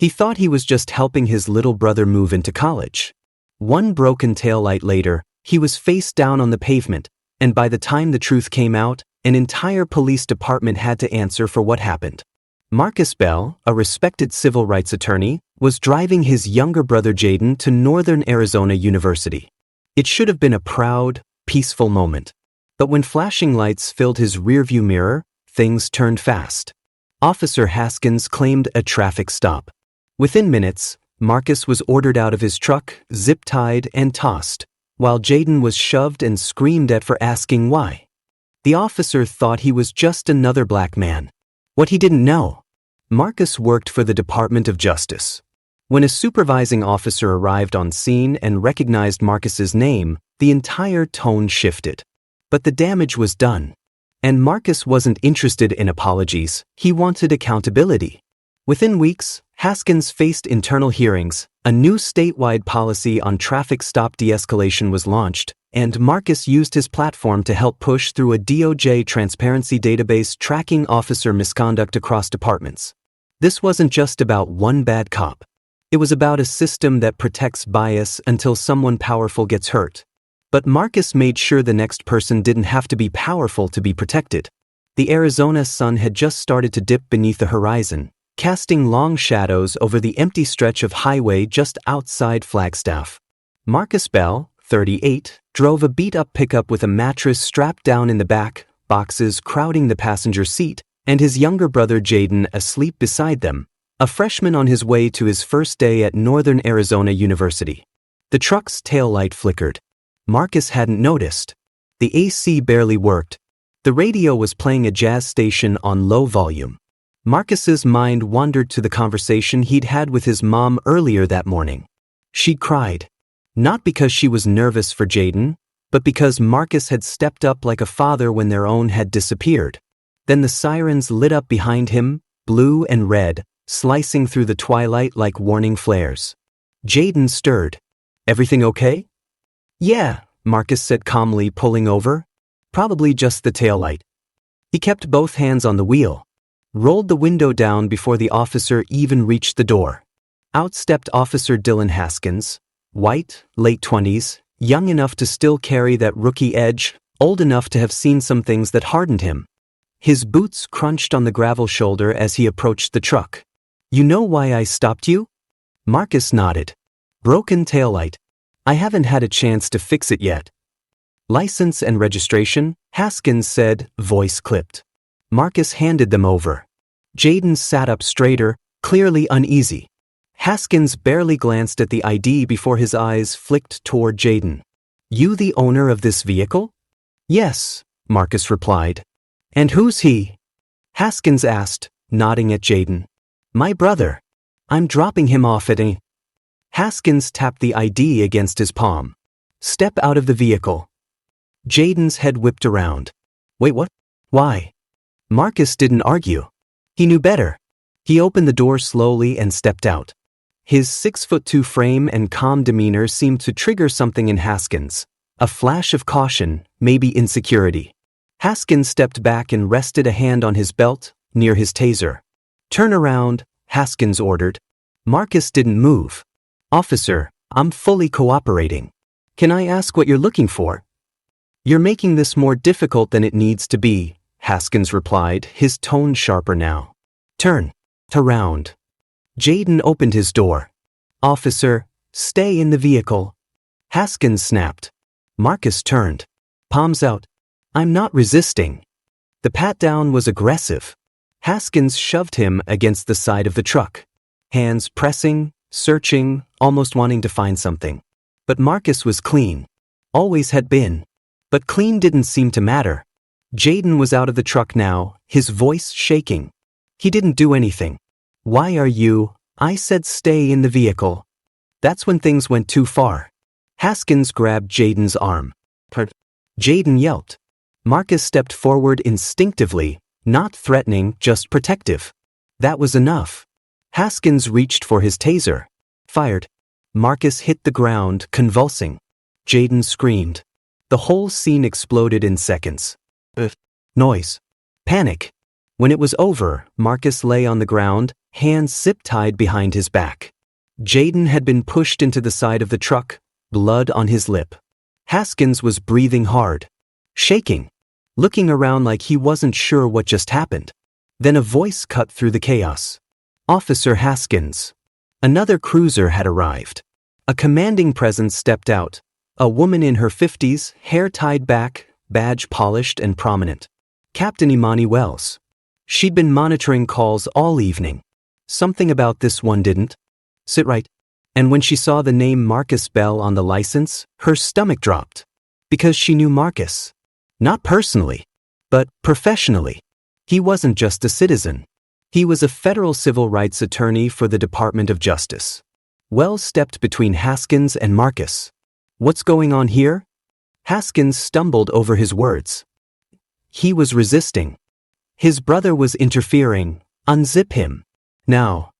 He thought he was just helping his little brother move into college. One broken taillight later, he was face down on the pavement, and by the time the truth came out, an entire police department had to answer for what happened. Marcus Bell, a respected civil rights attorney, was driving his younger brother Jaden to Northern Arizona University. It should have been a proud, peaceful moment. But when flashing lights filled his rearview mirror, things turned fast. Officer Haskins claimed a traffic stop. Within minutes, Marcus was ordered out of his truck, zip-tied and tossed, while Jaden was shoved and screamed at for asking why. The officer thought he was just another black man. What he didn't know: Marcus worked for the Department of Justice. When a supervising officer arrived on scene and recognized Marcus's name, the entire tone shifted. But the damage was done. And Marcus wasn't interested in apologies, he wanted accountability. Within weeks, Haskins faced internal hearings, a new statewide policy on traffic stop de-escalation was launched, and Marcus used his platform to help push through a DOJ transparency database tracking officer misconduct across departments. This wasn't just about one bad cop. It was about a system that protects bias until someone powerful gets hurt. But Marcus made sure the next person didn't have to be powerful to be protected. The Arizona sun had just started to dip beneath the horizon, casting long shadows over the empty stretch of highway just outside Flagstaff. Marcus Bell, 38, drove a beat-up pickup with a mattress strapped down in the back, boxes crowding the passenger seat, and his younger brother Jaden asleep beside them, a freshman on his way to his first day at Northern Arizona University. The truck's taillight flickered. Marcus hadn't noticed. The AC barely worked. The radio was playing a jazz station on low volume. Marcus's mind wandered to the conversation he'd had with his mom earlier that morning. She'd cried. Not because she was nervous for Jaden, but because Marcus had stepped up like a father when their own had disappeared. Then the sirens lit up behind him, blue and red, slicing through the twilight like warning flares. Jaden stirred. "Everything okay?" "Yeah," Marcus said calmly, pulling over. "Probably just the taillight." He kept both hands on the wheel, rolled the window down before the officer even reached the door. Out stepped Officer Dylan Haskins, white, late 20s, young enough to still carry that rookie edge, old enough to have seen some things that hardened him. His boots crunched on the gravel shoulder as he approached the truck. "You know why I stopped you?" Marcus nodded. "Broken taillight. I haven't had a chance to fix it yet." "License and registration," Haskins said, voice clipped. Marcus handed them over. Jaden sat up straighter, clearly uneasy. Haskins barely glanced at the ID before his eyes flicked toward Jaden. "You the owner of this vehicle?" "Yes," Marcus replied. "And who's he?" Haskins asked, nodding at Jaden. "My brother. I'm dropping him off at a..." Haskins tapped the ID against his palm. "Step out of the vehicle." Jaden's head whipped around. "Wait, what? Why?" Marcus didn't argue. He knew better. He opened the door slowly and stepped out. His 6'2" frame and calm demeanor seemed to trigger something in Haskins. A flash of caution, maybe insecurity. Haskins stepped back and rested a hand on his belt, near his taser. "Turn around," Haskins ordered. Marcus didn't move. "Officer, I'm fully cooperating. Can I ask what you're looking for?" "You're making this more difficult than it needs to be," Haskins replied, his tone sharper now. "Turn around." Jaden opened his door. "Officer, stay in the vehicle." Haskins snapped. Marcus turned. Palms out. "I'm not resisting." The pat-down was aggressive. Haskins shoved him against the side of the truck. Hands pressing, searching, almost wanting to find something. But Marcus was clean. Always had been. But clean didn't seem to matter. Jaden was out of the truck now, his voice shaking. He didn't do anything. "Why are you..." "I said stay in the vehicle." That's when things went too far. Haskins grabbed Jaden's arm. Jaden yelped. Marcus stepped forward instinctively, not threatening, just protective. That was enough. Haskins reached for his taser. Fired. Marcus hit the ground, convulsing. Jaden screamed. The whole scene exploded in seconds. Noise. Panic. When it was over, Marcus lay on the ground, hands zip-tied behind his back. Jaden had been pushed into the side of the truck, blood on his lip. Haskins was breathing hard, shaking, looking around like he wasn't sure what just happened. Then a voice cut through the chaos. "Officer Haskins." Another cruiser had arrived. A commanding presence stepped out. A woman in her 50s, hair tied back, badge polished and prominent. Captain Imani Wells. She'd been monitoring calls all evening. Something about this one didn't sit right. And when she saw the name Marcus Bell on the license, her stomach dropped. Because she knew Marcus. Not personally, but professionally. He wasn't just a citizen. He was a federal civil rights attorney for the Department of Justice. Wells stepped between Haskins and Marcus. "What's going on here?" Haskins stumbled over his words. He was resisting. His brother was interfering. "Unzip him. Now."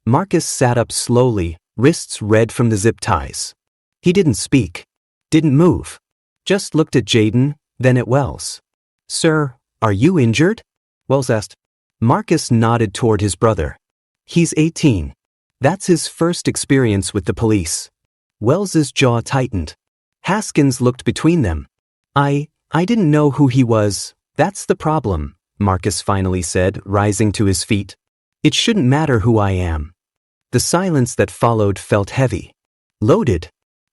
Marcus sat up slowly, wrists red from the zip ties. He didn't speak. Didn't move. Just looked at Jaden, then at Wells. "Sir, are you injured?" Wells asked. Marcus nodded toward his brother. "He's 18. That's his first experience with the police." Wells's jaw tightened. Haskins looked between them. I didn't know who he was. That's the problem," Marcus finally said, rising to his feet. "It shouldn't matter who I am." The silence that followed felt heavy. Loaded.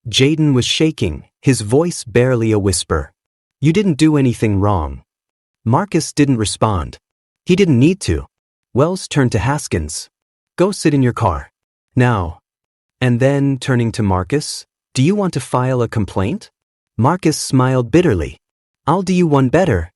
Jaden was shaking, his voice barely a whisper. "You didn't do anything wrong." Marcus didn't respond. He didn't need to. Wells turned to Haskins. "Go sit in your car. Now." And then, turning to Marcus, "Do you want to file a complaint?" Marcus smiled bitterly. "I'll do you one better."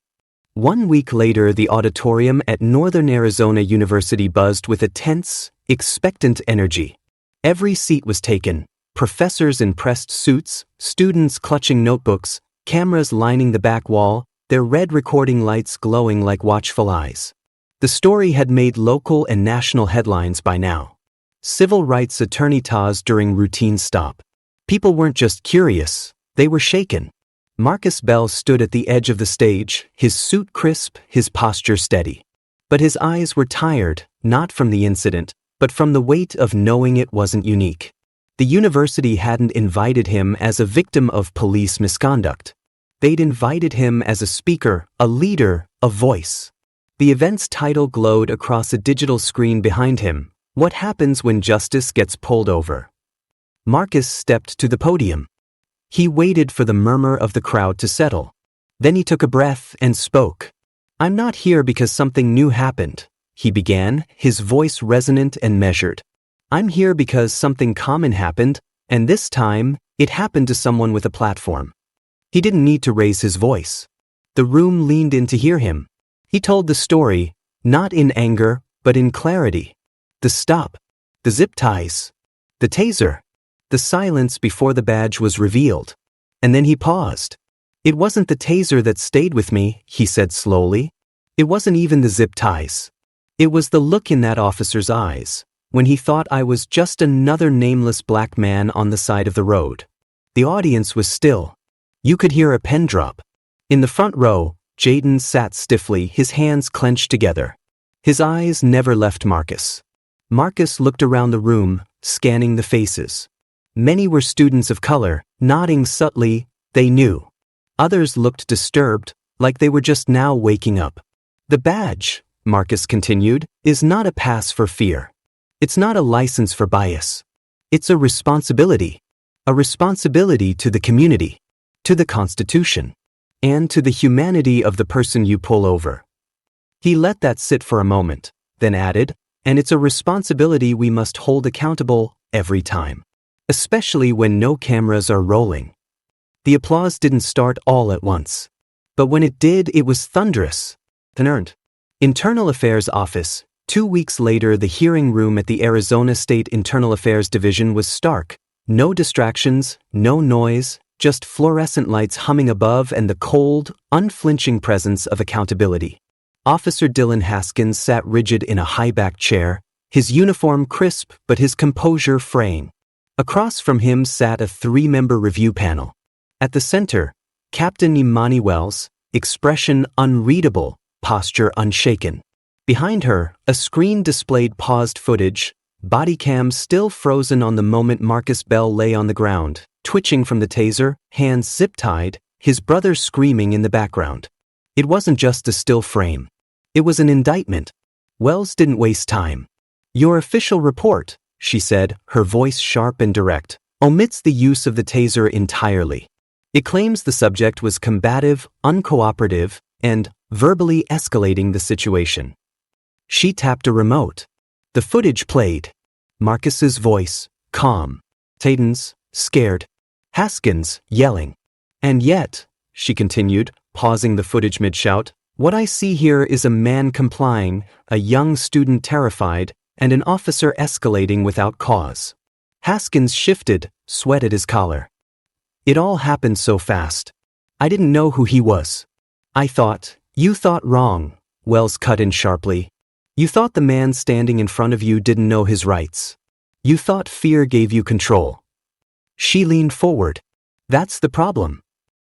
1 week later, the auditorium at Northern Arizona University buzzed with a tense, expectant energy. Every seat was taken, professors in pressed suits, students clutching notebooks, cameras lining the back wall, their red recording lights glowing like watchful eyes. The story had made local and national headlines by now. Civil rights attorney Tased during routine stop. People weren't just curious, they were shaken. Marcus Bell stood at the edge of the stage, his suit crisp, his posture steady. But his eyes were tired, not from the incident, but from the weight of knowing it wasn't unique. The university hadn't invited him as a victim of police misconduct. They'd invited him as a speaker, a leader, a voice. The event's title glowed across a digital screen behind him. What happens when justice gets pulled over? Marcus stepped to the podium. He waited for the murmur of the crowd to settle. Then he took a breath and spoke. "I'm not here because something new happened," he began, his voice resonant and measured. "I'm here because something common happened, and this time, it happened to someone with a platform." He didn't need to raise his voice. The room leaned in to hear him. He told the story, not in anger, but in clarity. The stop, the zip ties, the taser, the silence before the badge was revealed. And then he paused. "It wasn't the taser that stayed with me," he said slowly. "It wasn't even the zip ties. It was the look in that officer's eyes, when he thought I was just another nameless black man on the side of the road." The audience was still. You could hear a pen drop. In the front row, Jaden sat stiffly, his hands clenched together. His eyes never left Marcus. Marcus looked around the room, scanning the faces. Many were students of color, nodding subtly, they knew. Others looked disturbed, like they were just now waking up. "The badge," Marcus continued, "is not a pass for fear. It's not a license for bias. It's a responsibility. A responsibility to the community, to the Constitution, and to the humanity of the person you pull over." He let that sit for a moment, then added, "And it's a responsibility we must hold accountable every time, especially when no cameras are rolling." The applause didn't start all at once. But when it did, it was thunderous, unearned. Internal Affairs Office. 2 weeks later, the hearing room at the Arizona State Internal Affairs Division was stark. No distractions, no noise, just fluorescent lights humming above and the cold, unflinching presence of accountability. Officer Dylan Haskins sat rigid in a high-backed chair, his uniform crisp but his composure fraying. Across from him sat a 3-member review panel. At the center, Captain Imani Wells, expression unreadable, posture unshaken. Behind her, a screen displayed paused footage, body cam still frozen on the moment Marcus Bell lay on the ground, twitching from the taser, hands zip-tied, his brother screaming in the background. It wasn't just a still frame. It was an indictment. Wells didn't waste time. "Your official report," she said, her voice sharp and direct, omits the use of the taser entirely. It claims the subject was combative, uncooperative, and verbally escalating the situation. She tapped a remote. The footage played. Marcus's voice, calm. Taden's, scared. Haskins, yelling. "And yet," she continued, pausing the footage mid-shout, "what I see here is a man complying, a young student terrified, and an officer escalating without cause." Haskins shifted, sweat at his collar. "It all happened so fast. I didn't know who he was. I thought, you thought wrong," Wells cut in sharply. "You thought the man standing in front of you didn't know his rights. You thought fear gave you control." She leaned forward. "That's the problem."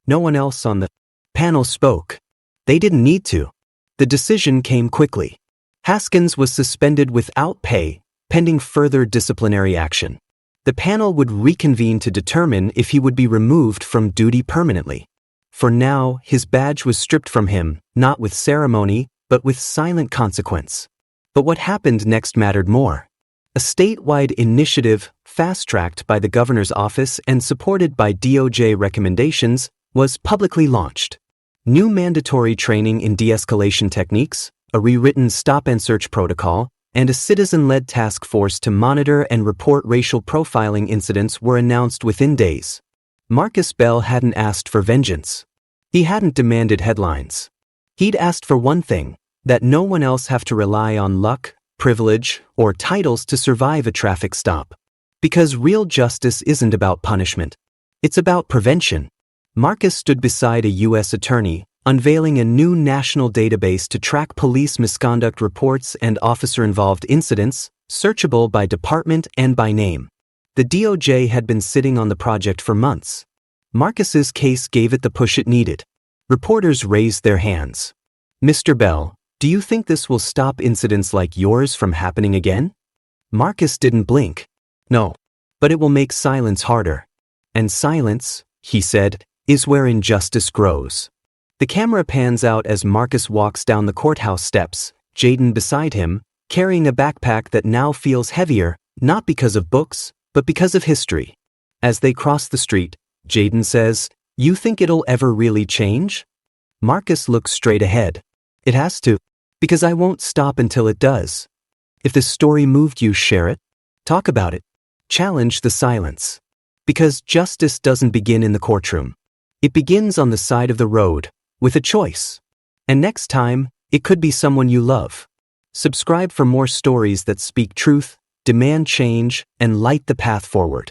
No one else on the panel spoke. They didn't need to. The decision came quickly. Haskins was suspended without pay, pending further disciplinary action. The panel would reconvene to determine if he would be removed from duty permanently. For now, his badge was stripped from him, not with ceremony, but with silent consequence. But what happened next mattered more. A statewide initiative, fast-tracked by the governor's office and supported by DOJ recommendations, was publicly launched. New mandatory training in de-escalation techniques, a rewritten stop-and-search protocol, and a citizen-led task force to monitor and report racial profiling incidents were announced within days. Marcus Bell hadn't asked for vengeance. He hadn't demanded headlines. He'd asked for one thing, that no one else have to rely on luck, privilege, or titles to survive a traffic stop. Because real justice isn't about punishment. It's about prevention. Marcus stood beside a U.S. attorney, unveiling a new national database to track police misconduct reports and officer-involved incidents, searchable by department and by name. The DOJ had been sitting on the project for months. Marcus's case gave it the push it needed. Reporters raised their hands. "Mr. Bell, do you think this will stop incidents like yours from happening again?" Marcus didn't blink. "No. But it will make silence harder. And silence," he said, "is where injustice grows." The camera pans out as Marcus walks down the courthouse steps, Jaden beside him, carrying a backpack that now feels heavier, not because of books, but because of history. As they cross the street, Jaden says, "You think it'll ever really change?" Marcus looks straight ahead. "It has to. Because I won't stop until it does. If this story moved you, share it. Talk about it. Challenge the silence. Because justice doesn't begin in the courtroom. It begins on the side of the road, with a choice. And next time, it could be someone you love." Subscribe for more stories that speak truth, demand change, and light the path forward.